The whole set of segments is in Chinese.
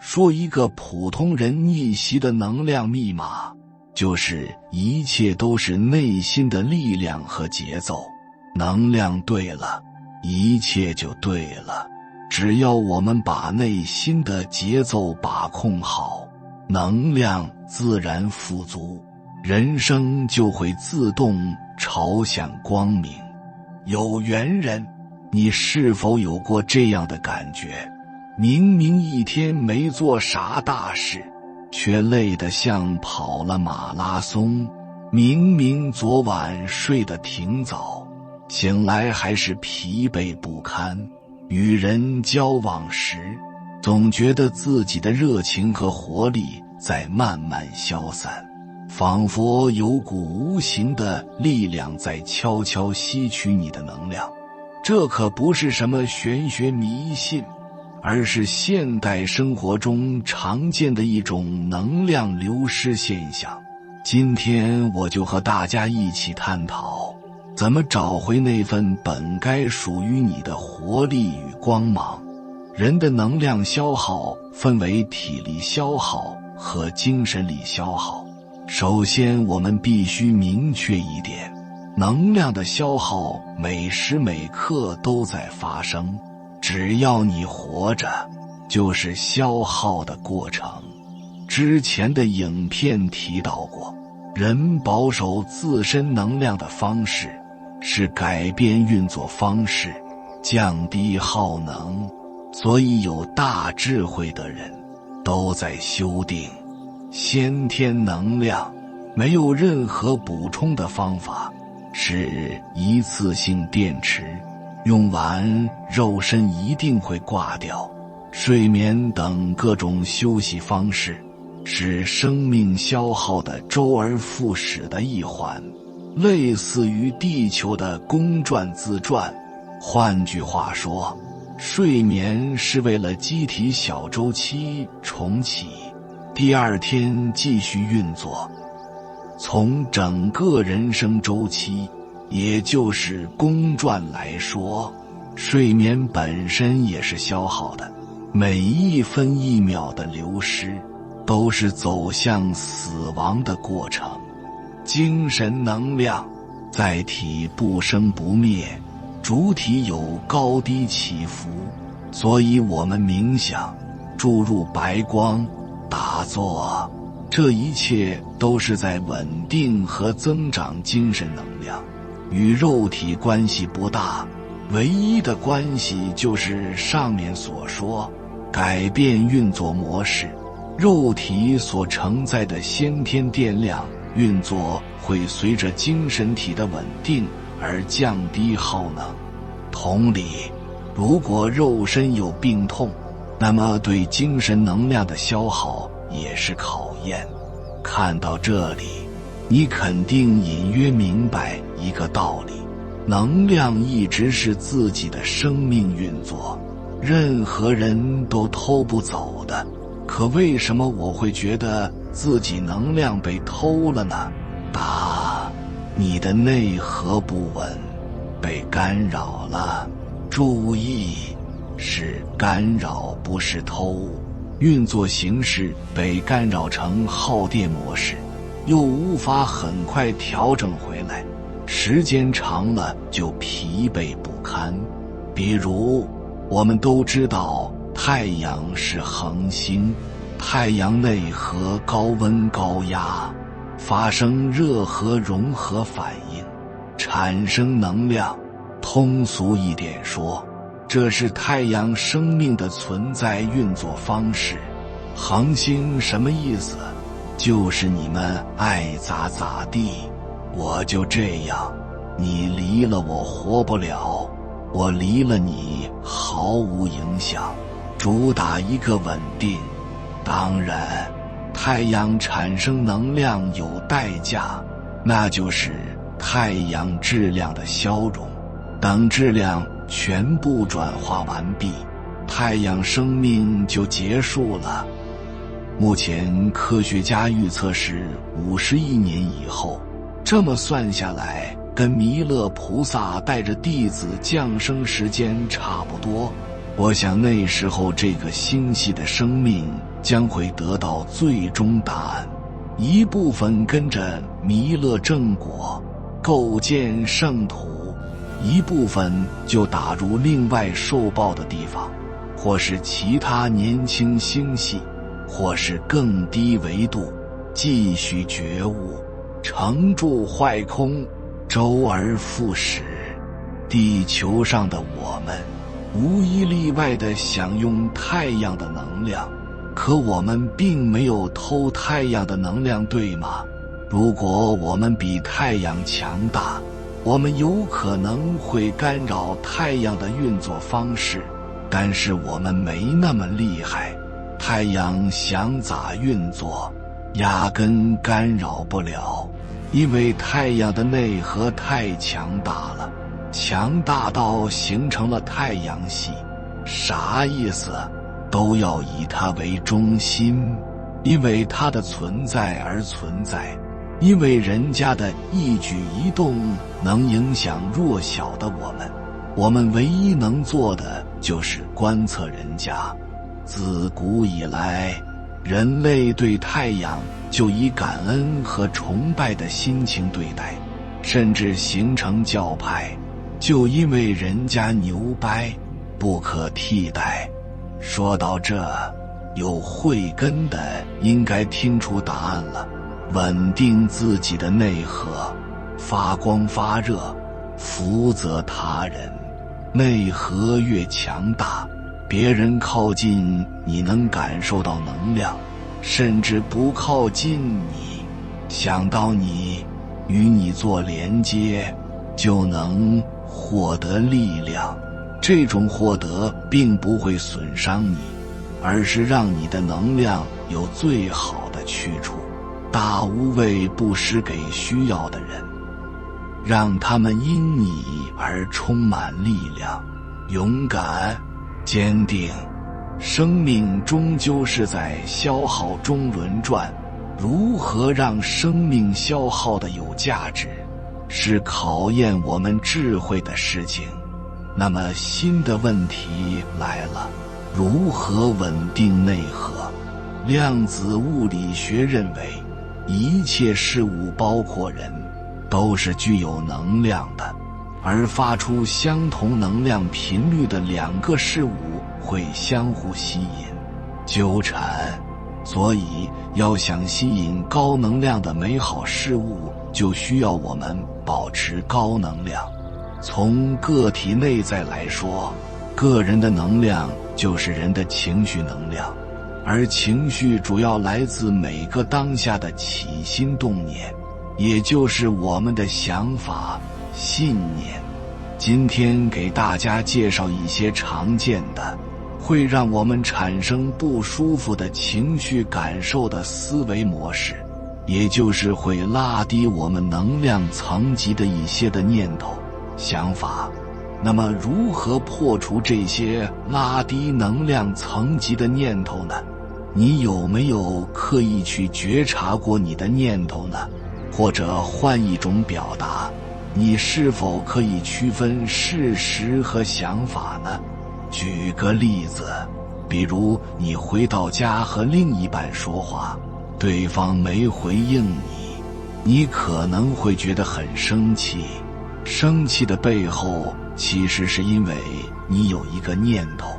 说一个普通人逆袭的能量密码，就是一切都是内心的力量和节奏。能量对了，一切就对了。只要我们把内心的节奏把控好，能量自然富足，人生就会自动朝向光明。有缘人，你是否有过这样的感觉？明明一天没做啥大事，却累得像跑了马拉松。明明昨晚睡得挺早，醒来还是疲惫不堪。与人交往时，总觉得自己的热情和活力在慢慢消散，仿佛有股无形的力量在悄悄吸取你的能量。这可不是什么玄学迷信，而是现代生活中常见的一种能量流失现象。今天我就和大家一起探讨，怎么找回那份本该属于你的活力与光芒。人的能量消耗分为体力消耗和精神力消耗。首先我们必须明确一点，能量的消耗每时每刻都在发生，只要你活着，就是消耗的过程。之前的影片提到过，人保守自身能量的方式是改变运作方式，降低耗能。所以有大智慧的人都在修订先天能量，没有任何补充的方法，是一次性电池，用完肉身一定会挂掉。睡眠等各种休息方式是生命消耗的周而复始的一环，类似于地球的公转自转。换句话说，睡眠是为了机体小周期重启，第二天继续运作。从整个人生周期，也就是公转来说，睡眠本身也是消耗的，每一分一秒的流失都是走向死亡的过程。精神能量载体不生不灭，主体有高低起伏，所以我们冥想、注入白光、打坐，这一切都是在稳定和增长精神能量，与肉体关系不大。唯一的关系就是上面所说，改变运作模式，肉体所承载的先天电量运作会随着精神体的稳定而降低耗能。同理，如果肉身有病痛，那么对精神能量的消耗也是考验。看到这里，你肯定隐约明白一个道理，能量一直是自己的生命运作，任何人都偷不走的。可为什么我会觉得自己能量被偷了呢？答：你的内核不稳，被干扰了。注意，是干扰，不是偷。运作形式被干扰成耗电模式，又无法很快调整回来，时间长了就疲惫不堪。比如，我们都知道太阳是恒星，太阳内核高温高压，发生热核融合反应，产生能量。通俗一点说，这是太阳生命的存在运作方式。恒星什么意思？就是你们爱咋咋地，我就这样，你离了我活不了，我离了你毫无影响，主打一个稳定。当然，太阳产生能量有代价，那就是太阳质量的消融。等质量全部转化完毕，太阳生命就结束了。目前科学家预测是50亿年以后，这么算下来，跟弥勒菩萨带着弟子降生时间差不多。我想那时候这个星系的生命将会得到最终答案，一部分跟着弥勒正果构建圣土，一部分就打入另外受报的地方，或是其他年轻星系，或是更低维度，继续觉悟，乘住坏空，周而复始。地球上的我们无一例外地享用太阳的能量，可我们并没有偷太阳的能量，对吗？如果我们比太阳强大，我们有可能会干扰太阳的运作方式，但是我们没那么厉害，太阳想咋运作，压根干扰不了，因为太阳的内核太强大了，强大到形成了太阳系。啥意思？都要以它为中心，因为它的存在而存在，因为人家的一举一动能影响弱小的我们，我们唯一能做的就是观测人家。自古以来，人类对太阳就以感恩和崇拜的心情对待，甚至形成教派，就因为人家牛掰，不可替代。说到这，有慧根的应该听出答案了。稳定自己的内核，发光发热，福泽他人。内核越强大，别人靠近你能感受到能量，甚至不靠近你，想到你，与你做连接，就能获得力量。这种获得并不会损伤你，而是让你的能量有最好的去处，大无畏布施给需要的人，让他们因你而充满力量、勇敢、坚定。生命终究是在消耗中轮转，如何让生命消耗的有价值，是考验我们智慧的事情。那么新的问题来了，如何稳定内核？量子物理学认为，一切事物包括人，都是具有能量的，而发出相同能量频率的两个事物会相互吸引、纠缠，所以要想吸引高能量的美好事物，就需要我们保持高能量。从个体内在来说，个人的能量就是人的情绪能量，而情绪主要来自每个当下的起心动念，也就是我们的想法、信念。今天给大家介绍一些常见的会让我们产生不舒服的情绪感受的思维模式，也就是会拉低我们能量层级的一些的念头、想法。那么如何破除这些拉低能量层级的念头呢？你有没有刻意去觉察过你的念头呢？或者换一种表达，你是否可以区分事实和想法呢？举个例子，比如你回到家和另一半说话，对方没回应你，你可能会觉得很生气。生气的背后其实是因为你有一个念头，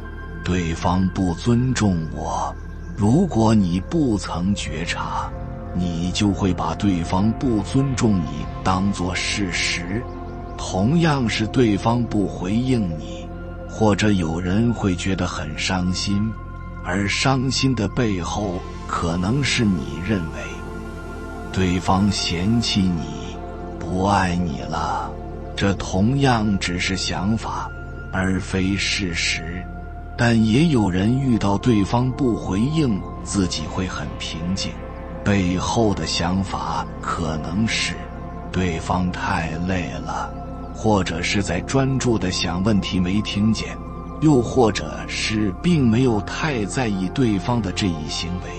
对方不尊重我。如果你不曾觉察，你就会把对方不尊重你当作事实。同样是对方不回应你，或者有人会觉得很伤心，而伤心的背后可能是你认为对方嫌弃你、不爱你了。这同样只是想法，而非事实。但也有人遇到对方不回应，自己会很平静，背后的想法可能是对方太累了，或者是在专注地想问题没听见，又或者是并没有太在意对方的这一行为。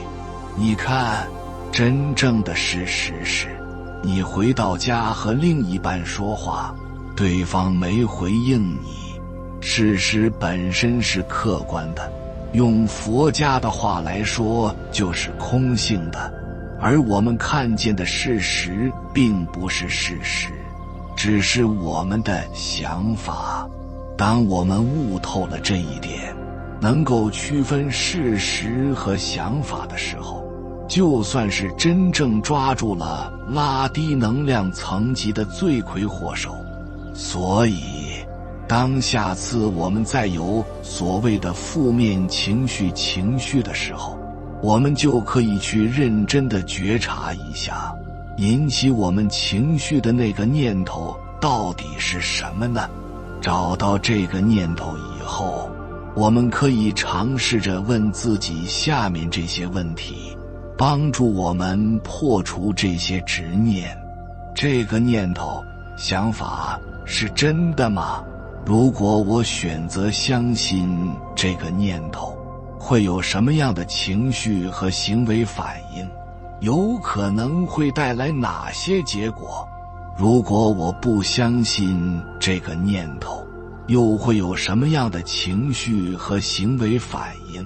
你看，真正的事实是，你回到家和另一半说话，对方没回应你，事实本身是客观的，用佛家的话来说就是空性的，而我们看见的事实并不是事实，只是我们的想法。当我们悟透了这一点，能够区分事实和想法的时候，就算是真正抓住了拉低能量层级的罪魁祸首。所以当下次我们再有所谓的负面情绪的时候，我们就可以去认真的觉察一下，引起我们情绪的那个念头到底是什么呢？找到这个念头以后，我们可以尝试着问自己下面这些问题，帮助我们破除这些执念。这个念头、想法是真的吗？如果我选择相信这个念头，会有什么样的情绪和行为反应？有可能会带来哪些结果？如果我不相信这个念头，又会有什么样的情绪和行为反应？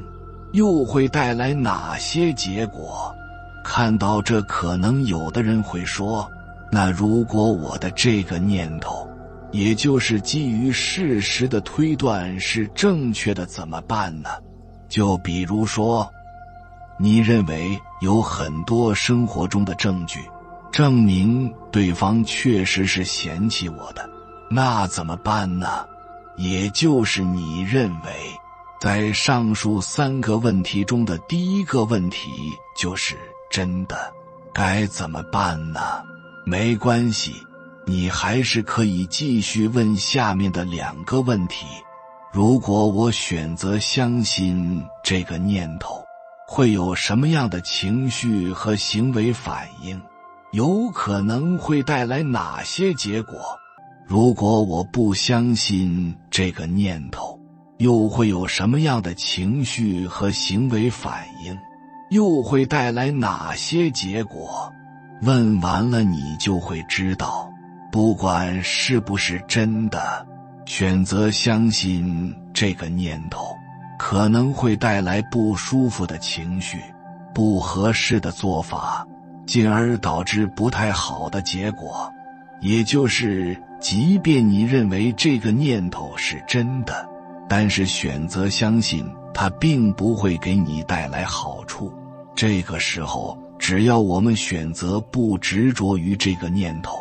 又会带来哪些结果？看到这，可能有的人会说，那如果我的这个念头，也就是基于事实的推断是正确的，怎么办呢？就比如说，你认为有很多生活中的证据证明对方确实是嫌弃我的，那怎么办呢？也就是你认为在上述3个问题中的第一个问题就是真的，该怎么办呢？没关系，你还是可以继续问下面的2个问题。如果我选择相信这个念头，会有什么样的情绪和行为反应？有可能会带来哪些结果？如果我不相信这个念头，又会有什么样的情绪和行为反应？又会带来哪些结果？问完了，你就会知道，不管是不是真的，选择相信这个念头，可能会带来不舒服的情绪、不合适的做法，进而导致不太好的结果。也就是，即便你认为这个念头是真的，但是选择相信它并不会给你带来好处。这个时候，只要我们选择不执着于这个念头，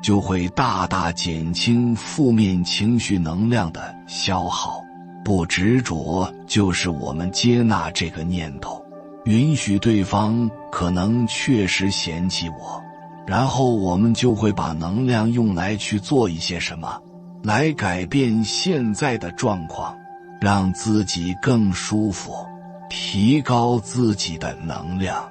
就会大大减轻负面情绪能量的消耗。不执着就是我们接纳这个念头，允许对方可能确实嫌弃我，然后我们就会把能量用来去做一些什么，来改变现在的状况，让自己更舒服，提高自己的能量。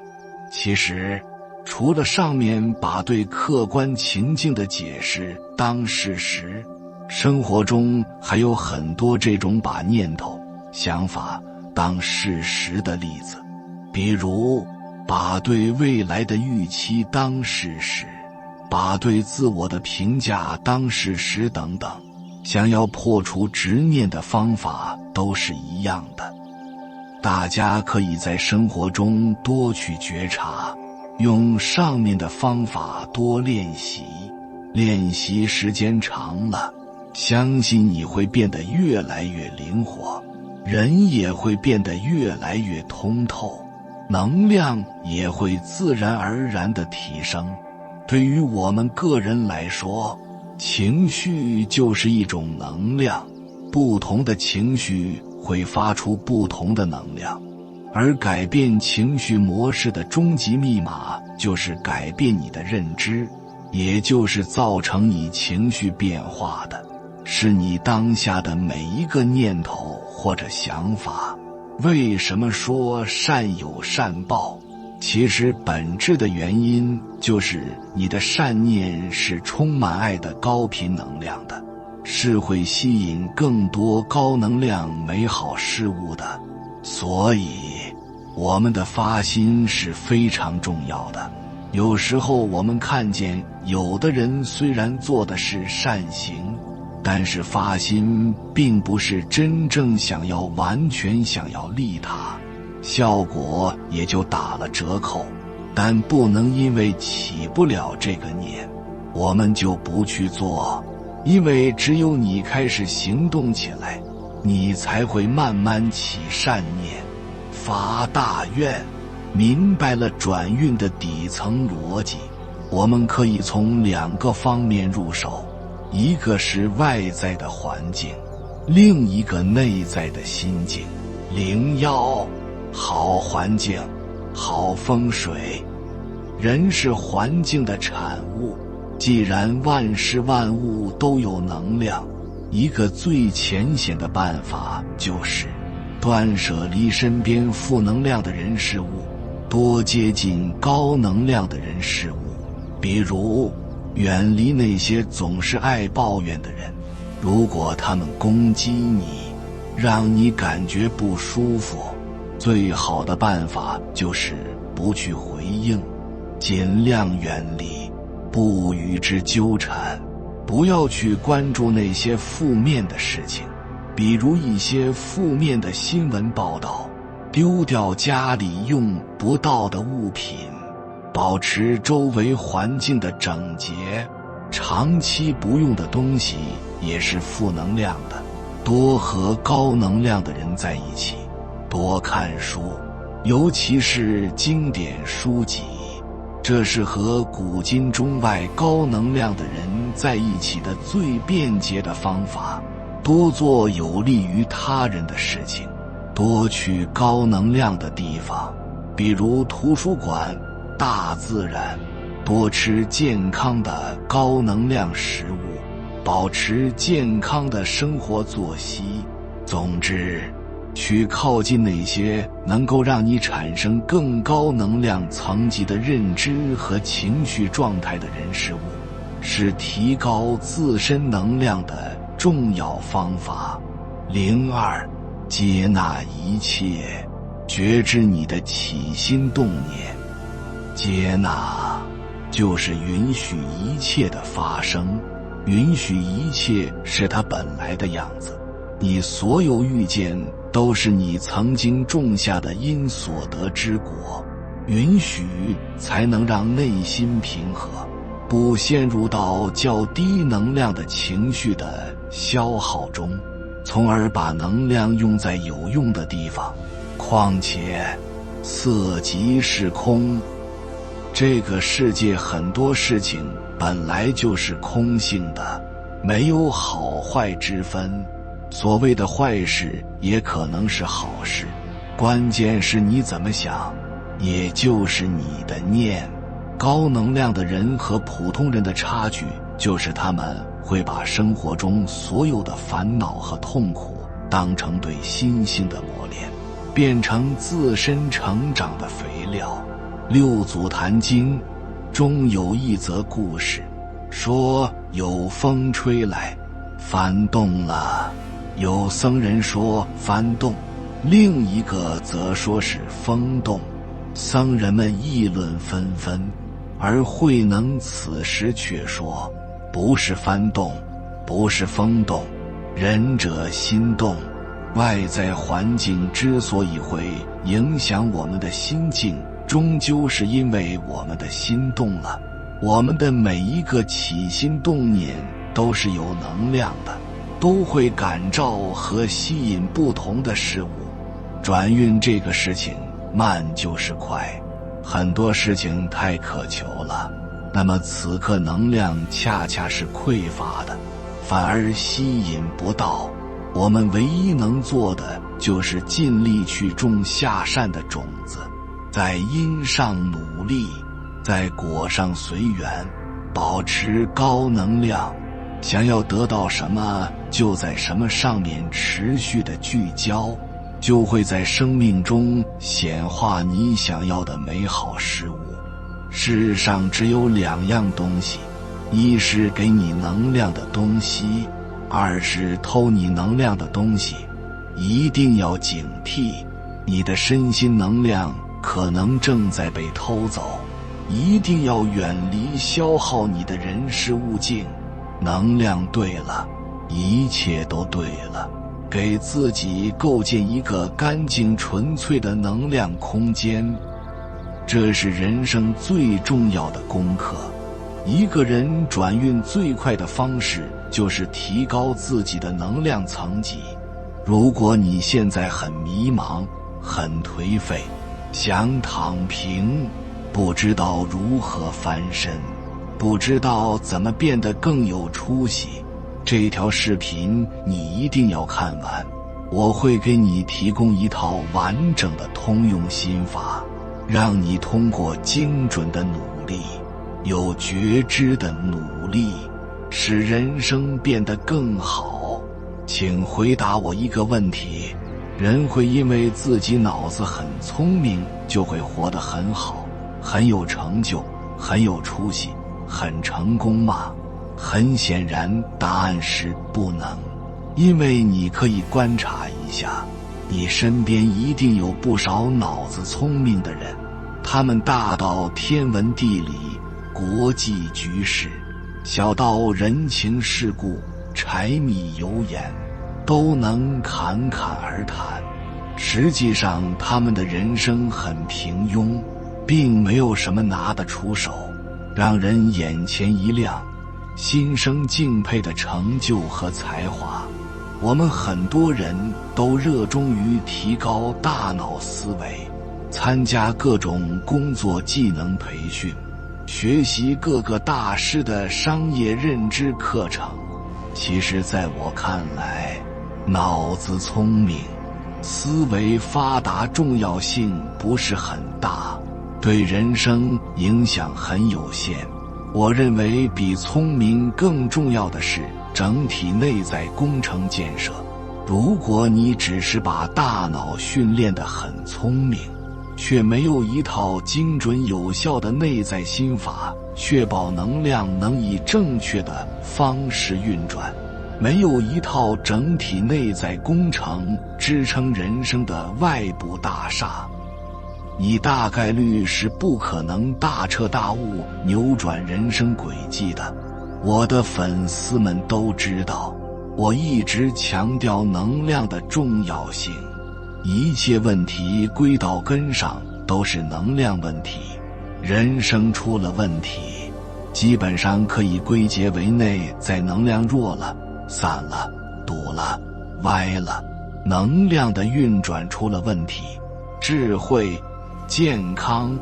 其实除了上面把对客观情境的解释当事实，生活中还有很多这种把念头、想法当事实的例子。比如把对未来的预期当事实，把对自我的评价当事实等等。想要破除执念的方法都是一样的。大家可以在生活中多去觉察，用上面的方法多练习，练习时间长了，相信你会变得越来越灵活，人也会变得越来越通透，能量也会自然而然地提升。对于我们个人来说，情绪就是一种能量，不同的情绪会发出不同的能量，而改变情绪模式的终极密码就是改变你的认知，也就是造成你情绪变化的是你当下的每一个念头或者想法。为什么说善有善报？其实本质的原因就是你的善念是充满爱的高频能量的，是会吸引更多高能量美好事物的。所以我们的发心是非常重要的。有时候我们看见有的人虽然做的是善行，但是发心并不是真正完全想要利他，效果也就打了折扣。但不能因为起不了这个念，我们就不去做，因为只有你开始行动起来，你才会慢慢起善念，发大愿。明白了转运的底层逻辑，我们可以从2个方面入手，一个是外在的环境，另一个内在的心境。灵药，好环境，好风水。人是环境的产物，既然万事万物都有能量，一个最浅显的办法就是断舍离身边负能量的人事物，多接近高能量的人事物。比如远离那些总是爱抱怨的人，如果他们攻击你，让你感觉不舒服，最好的办法就是不去回应，尽量远离，不与之纠缠。不要去关注那些负面的事情，比如一些负面的新闻报道，丢掉家里用不到的物品，保持周围环境的整洁。长期不用的东西也是负能量的，多和高能量的人在一起，多看书，尤其是经典书籍，这是和古今中外高能量的人在一起的最便捷的方法。多做有利于他人的事情，多去高能量的地方，比如图书馆、大自然，多吃健康的高能量食物，保持健康的生活作息。总之，去靠近那些能够让你产生更高能量层级的认知和情绪状态的人事物，是提高自身能量的重要方法。02，接纳一切，觉知你的起心动念。接纳就是允许一切的发生，允许一切是它本来的样子。你所有遇见都是你曾经种下的因所得之果，允许才能让内心平和，不陷入到较低能量的情绪的消耗中，从而把能量用在有用的地方。况且色即是空，这个世界很多事情本来就是空性的，没有好坏之分。所谓的坏事也可能是好事，关键是你怎么想，也就是你的念。高能量的人和普通人的差距，就是他们会把生活中所有的烦恼和痛苦当成对心性的磨练，变成自身成长的肥料。六祖坛经中有一则故事，说有风吹来，翻动了。有僧人说翻动，另一个则说是风动。僧人们议论纷纷，而慧能此时却说，不是翻动，不是风动，仁者心动。外在环境之所以会影响我们的心境，终究是因为我们的心动了。我们的每一个起心动念都是有能量的，都会感召和吸引不同的事物。转运这个事情慢就是快，很多事情太渴求了，那么此刻能量恰恰是匮乏的，反而吸引不到。我们唯一能做的就是尽力去种下善的种子，在因上努力，在果上随缘，保持高能量。想要得到什么，就在什么上面持续的聚焦，就会在生命中显化你想要的美好事物。世上只有2样东西，一是给你能量的东西，二是偷你能量的东西。一定要警惕，你的身心能量可能正在被偷走，一定要远离消耗你的人事物境。能量对了，一切都对了。给自己构建一个干净纯粹的能量空间，这是人生最重要的功课。一个人转运最快的方式就是提高自己的能量层级。如果你现在很迷茫，很颓废，想躺平，不知道如何翻身，不知道怎么变得更有出息，这条视频你一定要看完，我会给你提供一套完整的通用心法，让你通过精准的努力，有觉知的努力，使人生变得更好。请回答我一个问题，人会因为自己脑子很聪明就会活得很好，很有成就，很有出息，很成功吗？很显然答案是不能。因为你可以观察一下，你身边一定有不少脑子聪明的人，他们大到天文地理、国际局势，小到人情世故、柴米油盐，都能侃侃而谈。实际上他们的人生很平庸，并没有什么拿得出手，让人眼前一亮，心生敬佩的成就和才华。我们很多人都热衷于提高大脑思维，参加各种工作技能培训，学习各个大师的商业认知课程。其实在我看来，脑子聪明、思维发达重要性不是很大，对人生影响很有限。我认为比聪明更重要的是整体内在工程建设。如果你只是把大脑训练得很聪明，却没有一套精准有效的内在心法，确保能量能以正确的方式运转，没有一套整体内在工程支撑人生的外部大厦，你大概率是不可能大彻大悟扭转人生轨迹的。我的粉丝们都知道，我一直强调能量的重要性，一切问题归到根上都是能量问题。人生出了问题，基本上可以归结为内在能量弱了、散了、堵了、歪了，能量的运转出了问题。智慧、健康、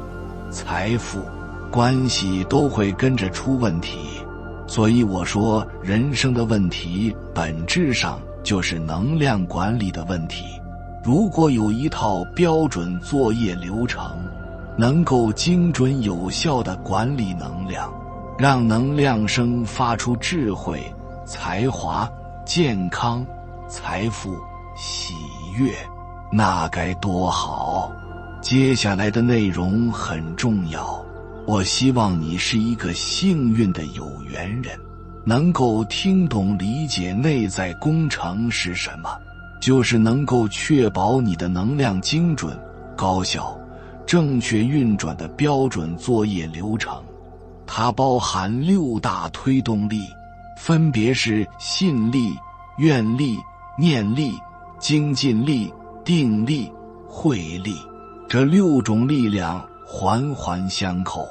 财富、关系都会跟着出问题。所以我说，人生的问题本质上就是能量管理的问题。如果有一套标准作业流程，能够精准有效地管理能量，让能量生发出智慧、才华、健康、财富、喜悦，那该多好。接下来的内容很重要，我希望你是一个幸运的有缘人，能够听懂理解内在工程是什么，就是能够确保你的能量精准、高效、正确运转的标准作业流程。它包含6大推动力，分别是信力、愿力、念力、精进力、定力、慧力。这6种力量环环相扣，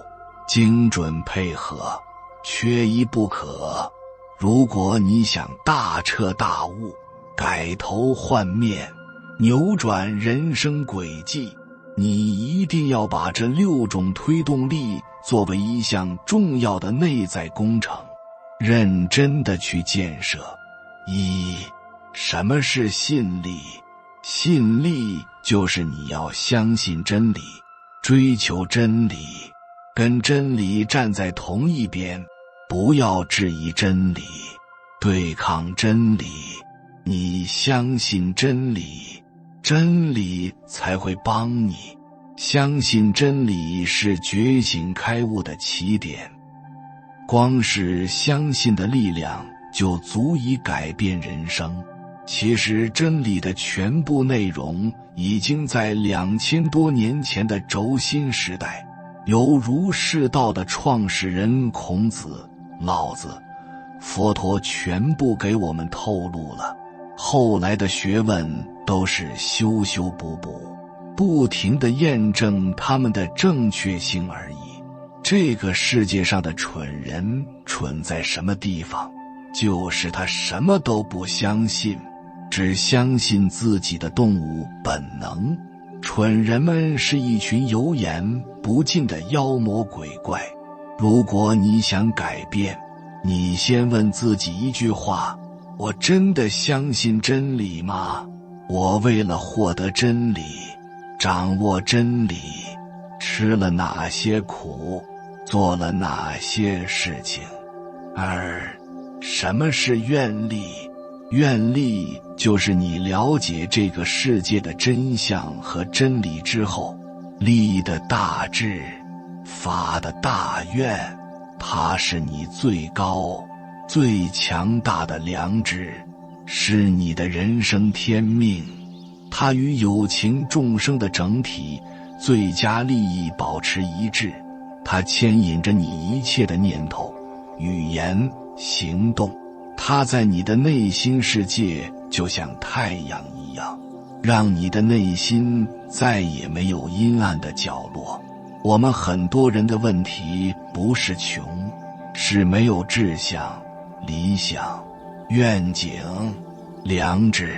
精准配合，缺一不可。如果你想大彻大悟、改头换面、扭转人生轨迹，你一定要把这6种推动力作为一项重要的内在工程，认真地去建设。什么是信力？信力就是你要相信真理，追求真理，跟真理站在同一边，不要质疑真理，对抗真理。你相信真理，真理才会帮你。相信真理是觉醒开悟的起点，光是相信的力量就足以改变人生。其实真理的全部内容已经在2000多年前的轴心时代，由儒释道的创始人孔子、老子、佛陀全部给我们透露了。后来的学问都是修修补补，不停地验证它们的正确性而已。这个世界上的蠢人蠢在什么地方？就是他什么都不相信，只相信自己的动物本能。蠢人们是一群油盐不进的妖魔鬼怪。如果你想改变，你先问自己一句话：我真的相信真理吗？我为了获得真理，掌握真理，吃了哪些苦，做了哪些事情？什么是愿力？愿力就是你了解这个世界的真相和真理之后，立的大志，发的大愿，它是你最高最强大的良知，是你的人生天命。它与有情众生的整体最佳利益保持一致，它牵引着你一切的念头、语言、行动。它在你的内心世界就像太阳一样，让你的内心再也没有阴暗的角落。我们很多人的问题不是穷，是没有志向、理想、愿景、良知、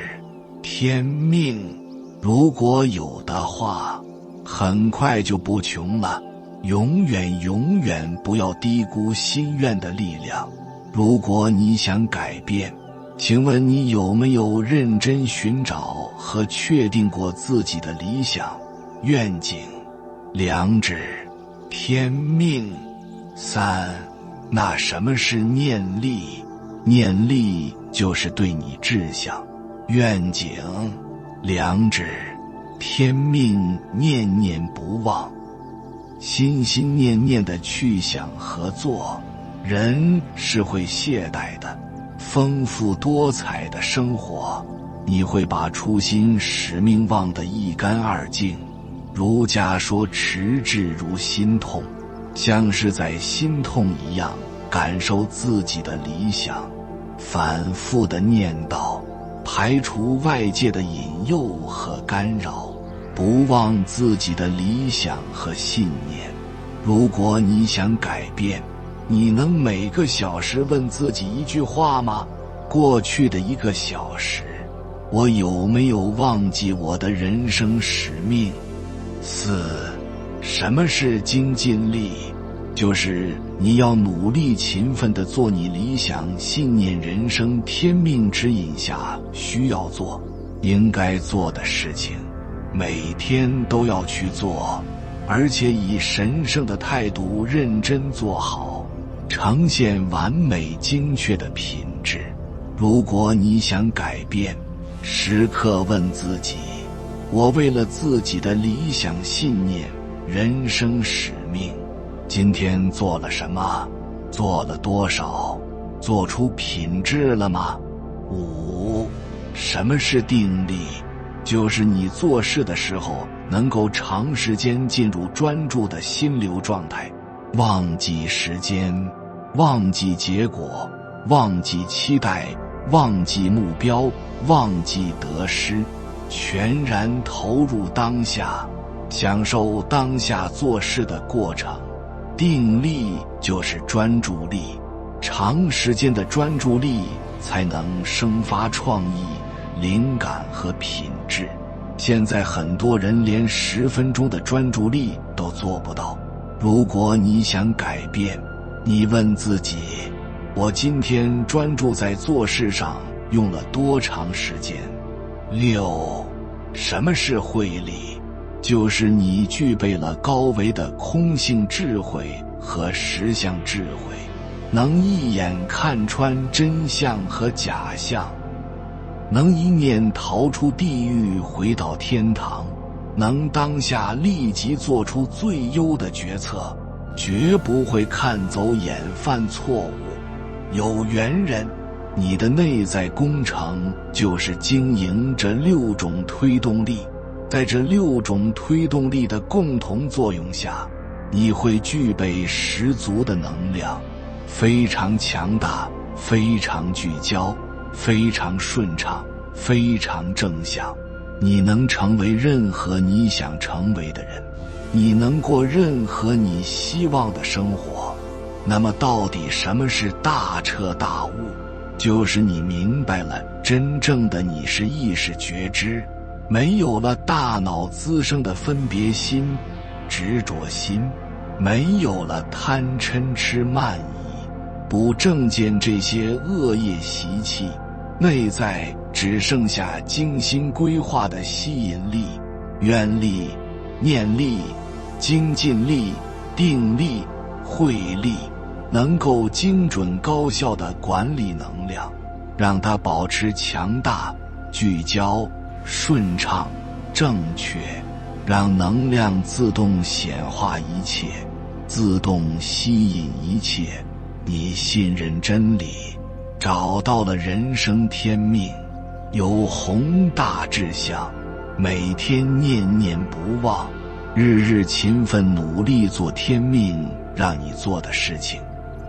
天命。如果有的话，很快就不穷了。永远不要低估心愿的力量。如果你想改变，请问你有没有认真寻找和确定过自己的理想、愿景、良知、天命？3. 那什么是念力？念力就是对你志向、愿景、良知、天命念念不忘，心心念念的去想和做。人是会懈怠的，丰富多彩的生活，你会把初心使命忘得一干二净。儒家说持志如心痛，像是在心痛一样感受自己的理想，反复的念叨，排除外界的引诱和干扰，不忘自己的理想和信念。如果你想改变，你能每个小时问自己一句话吗？过去的1个小时，我有没有忘记我的人生使命？4. 什么是精进力？就是你要努力勤奋地做你理想、信念、人生天命指引下需要做、应该做的事情，每天都要去做，而且以神圣的态度认真做好，呈现完美精确的品质。如果你想改变，时刻问自己：我为了自己的理想、信念、人生使命，今天做了什么？做了多少？做出品质了吗？5. 什么是定力？就是你做事的时候能够长时间进入专注的心流状态，忘记时间，忘记结果，忘记期待，忘记目标，忘记得失，全然投入当下，享受当下做事的过程。定力就是专注力，长时间的专注力才能生发创意、灵感和品质。现在很多人连10分钟的专注力都做不到。如果你想改变，你问自己：我今天专注在做事上用了多长时间？6. 什么是慧力？就是你具备了高维的空性智慧和实相智慧，能一眼看穿真相和假象，能一念逃出地狱回到天堂，能当下立即做出最优的决策，绝不会看走眼犯错误。有缘人，你的内在工程就是经营这6种推动力。在这6种推动力的共同作用下，你会具备十足的能量，非常强大，非常聚焦，非常顺畅，非常正向。你能成为任何你想成为的人，你能过任何你希望的生活。那么到底什么是大彻大悟？就是你明白了真正的你是意识觉知，没有了大脑滋生的分别心、执着心，没有了贪嗔痴慢疑、不正见这些恶业习气，内在只剩下精心规划的吸引力、愿力、念力、精进力、定力、慧力，能够精准高效地管理能量，让它保持强大、聚焦、顺畅、正确，让能量自动显化一切，自动吸引一切。你信任真理，找到了人生天命，有宏大志向，每天念念不忘，日日勤奋努力做天命让你做的事情，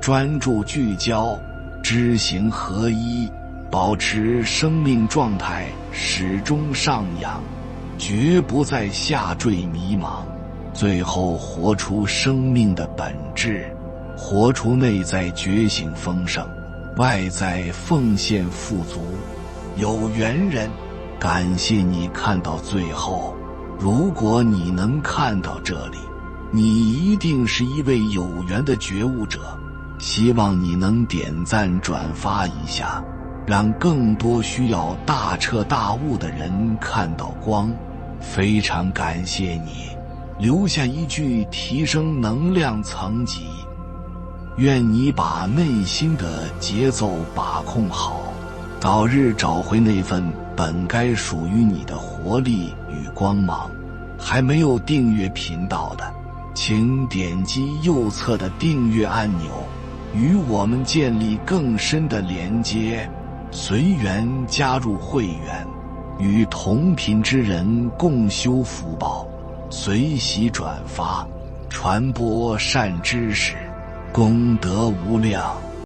专注聚焦，知行合一，保持生命状态始终上扬，绝不再下坠迷茫，最后活出生命的本质，活出内在觉醒丰盛，外在奉献富足。有缘人，感谢你看到最后。如果你能看到这里，你一定是一位有缘的觉悟者。希望你能点赞转发一下，让更多需要大彻大悟的人看到光。非常感谢你，留下一句提升能量层级。愿你把内心的节奏把控好，早日找回那份本该属于你的活力与光芒。还没有订阅频道的，请点击右侧的订阅按钮，与我们建立更深的连接，随缘加入会员，与同频之人共修福报，随喜转发，传播善知识，功德无量。